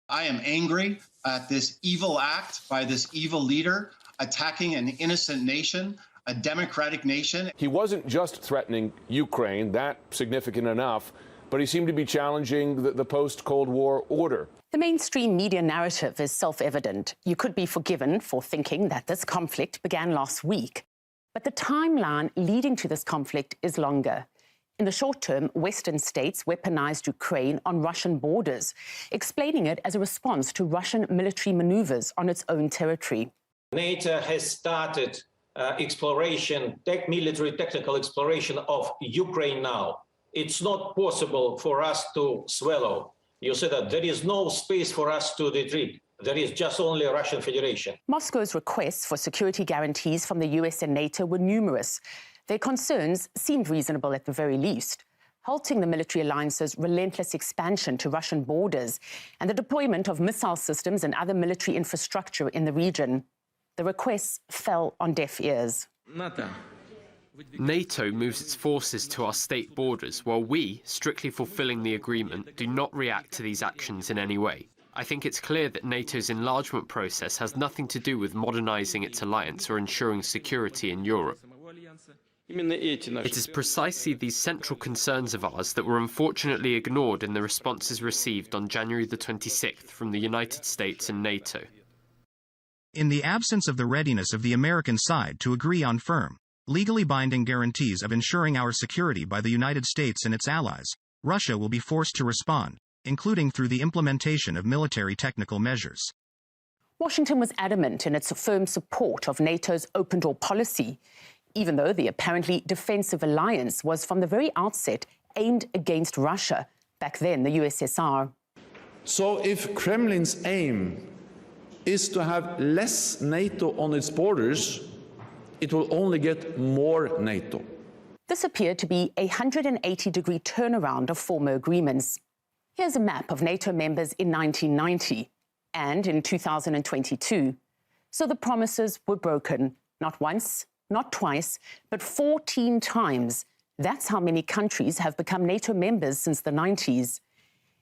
I am angry at this evil act by this evil leader attacking an innocent nation, a democratic nation. He wasn't just threatening Ukraine, that significant enough, but he seemed to be challenging the post-Cold War order. The mainstream media narrative is self-evident. You could be forgiven for thinking that this conflict began last week. But the timeline leading to this conflict is longer. In the short term, Western states weaponized Ukraine on Russian borders, explaining it as a response to Russian military maneuvers on its own territory. NATO has started military technical exploration of Ukraine now. It's not possible for us to swallow. You said that there is no space for us to retreat. There is just only a Russian Federation. Moscow's requests for security guarantees from the US and NATO were numerous. Their concerns seemed reasonable at the very least, halting the military alliance's relentless expansion to Russian borders and the deployment of missile systems and other military infrastructure in the region. The requests fell on deaf ears. NATO moves its forces to our state borders, while we, strictly fulfilling the agreement, do not react to these actions in any way. I think it's clear that NATO's enlargement process has nothing to do with modernizing its alliance or ensuring security in Europe. It is precisely these central concerns of ours that were unfortunately ignored in the responses received on January the 26th from the United States and NATO. In the absence of the readiness of the American side to agree on firm, legally binding guarantees of ensuring our security by the United States and its allies, Russia will be forced to respond, including through the implementation of military technical measures. Washington was adamant in its firm support of NATO's open-door policy, even though the apparently defensive alliance was from the very outset aimed against Russia, back then the USSR. So if Kremlin's aim is to have less NATO on its borders, it will only get more NATO. This appeared to be a 180-degree turnaround of former agreements. Here's a map of NATO members in 1990 and in 2022. So the promises were broken, not once, not twice, but 14 times. That's how many countries have become NATO members since the 90s.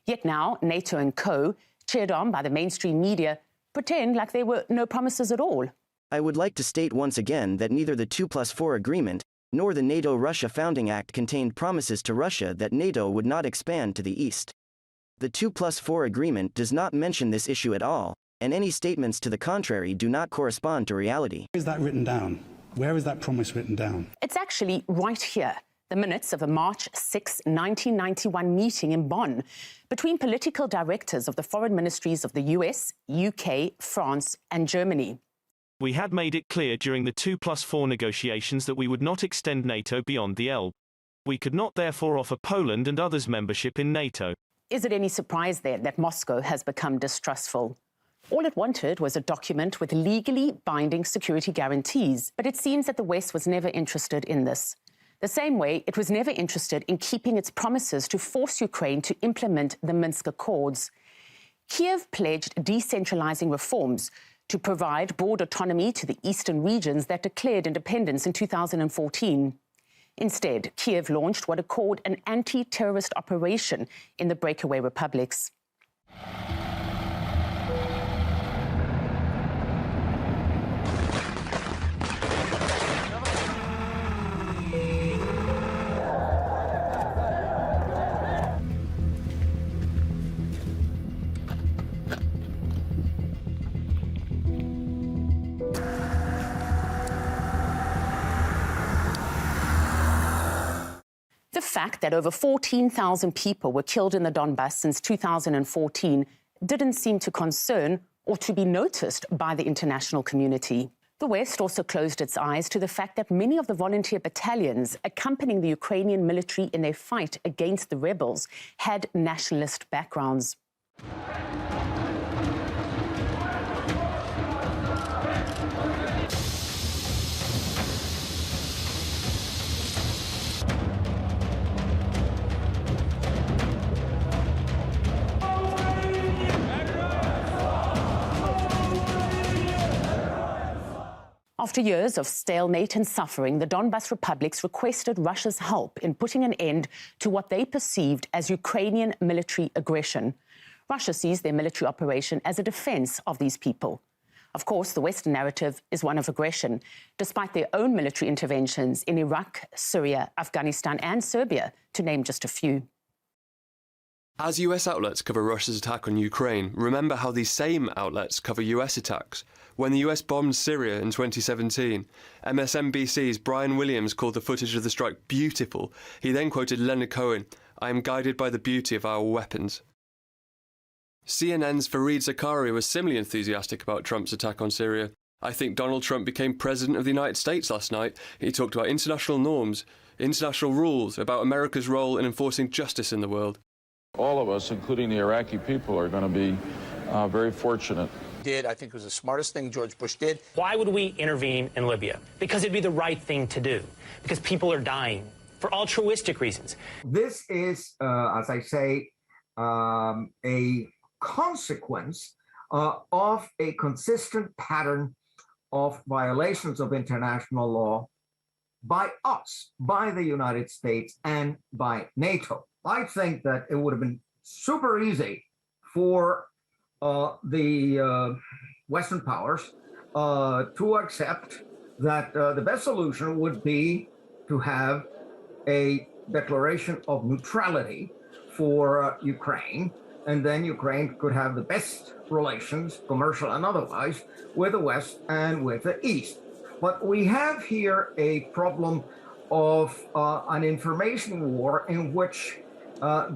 Yet now, NATO and co., cheered on by the mainstream media, pretend like there were no promises at all. I would like to state once again that neither the 2+4 agreement nor the NATO-Russia Founding Act contained promises to Russia that NATO would not expand to the east. The 2+4 agreement does not mention this issue at all, and any statements to the contrary do not correspond to reality. Where is that written down? Where is that promise written down? It's actually right here, the minutes of a March 6, 1991 meeting in Bonn between political directors of the foreign ministries of the US, UK, France and Germany. We had made it clear during the 2+4 negotiations that we would not extend NATO beyond the Elbe. We could not therefore offer Poland and others membership in NATO. Is it any surprise then that Moscow has become distrustful? All it wanted was a document with legally binding security guarantees, but it seems that the West was never interested in this. The same way it was never interested in keeping its promises to force Ukraine to implement the Minsk Accords. Kiev pledged decentralizing reforms to provide broad autonomy to the eastern regions that declared independence in 2014. Instead, Kiev launched what it called an anti-terrorist operation in the breakaway republics. The fact that over 14,000 people were killed in the Donbass since 2014 didn't seem to concern or to be noticed by the international community. The West also closed its eyes to the fact that many of the volunteer battalions accompanying the Ukrainian military in their fight against the rebels had nationalist backgrounds. After years of stalemate and suffering, the Donbas republics requested Russia's help in putting an end to what they perceived as Ukrainian military aggression. Russia sees their military operation as a defense of these people. Of course, the Western narrative is one of aggression, despite their own military interventions in Iraq, Syria, Afghanistan, and Serbia, to name just a few. As US outlets cover Russia's attack on Ukraine, remember how these same outlets cover US attacks. When the US bombed Syria in 2017, MSNBC's Brian Williams called the footage of the strike beautiful. He then quoted Leonard Cohen, "I am guided by the beauty of our weapons." CNN's Fareed Zakaria was similarly enthusiastic about Trump's attack on Syria. "I think Donald Trump became president of the United States last night. He talked about international norms, international rules, about America's role in enforcing justice in the world." All of us, including the Iraqi people, are going to be very fortunate. I think it was the smartest thing George Bush did. Why would we intervene in Libya? Because it'd be the right thing to do. Because people are dying for altruistic reasons. This is, as I say, a consequence of a consistent pattern of violations of international law by us, by the United States, and by NATO. I think that it would have been super easy for the Western powers to accept that the best solution would be to have a declaration of neutrality for Ukraine, and then Ukraine could have the best relations, commercial and otherwise, with the West and with the East. But we have here a problem of an information war in which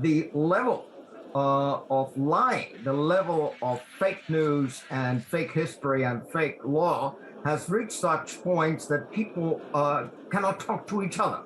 the level of lying, the level of fake news and fake history and fake law has reached such points that people cannot talk to each other.